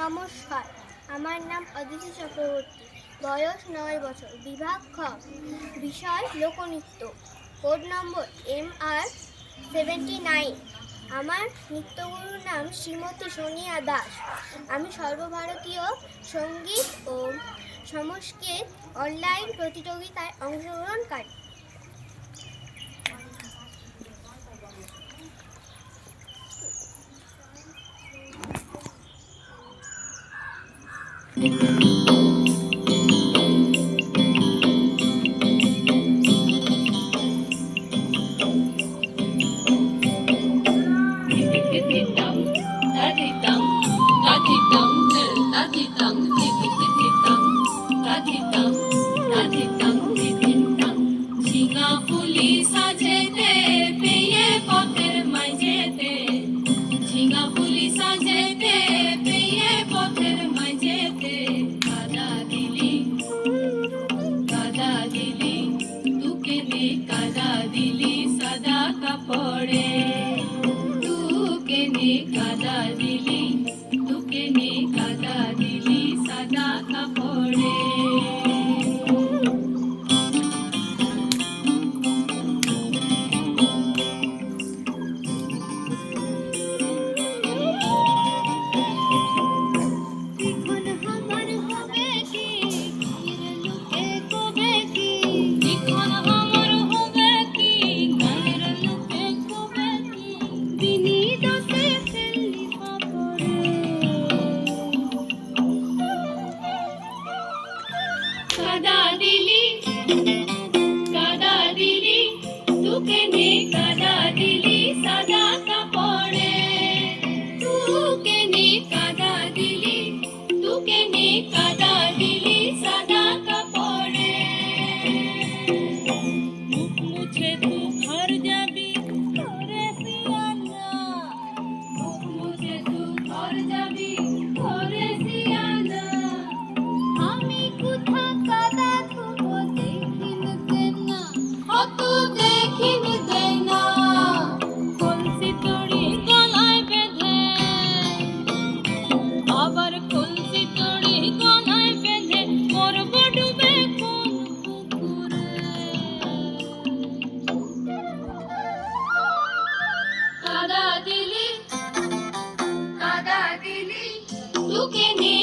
নমস্কার, আমার নাম অদিতি চক্রবর্তী। বয়স ৯ বছর। বিভাগ খ, বিষয় লোকনৃত্য। Code number MR79। আমার নৃত্যগুরুর নাম শ্রীমতী সোনিয়া দাস। আমি সর্বভারতীয় সঙ্গীত ও সংস্কৃত অনলাইন প্রতিযোগিতায় অংশগ্রহণকারী। Look at me.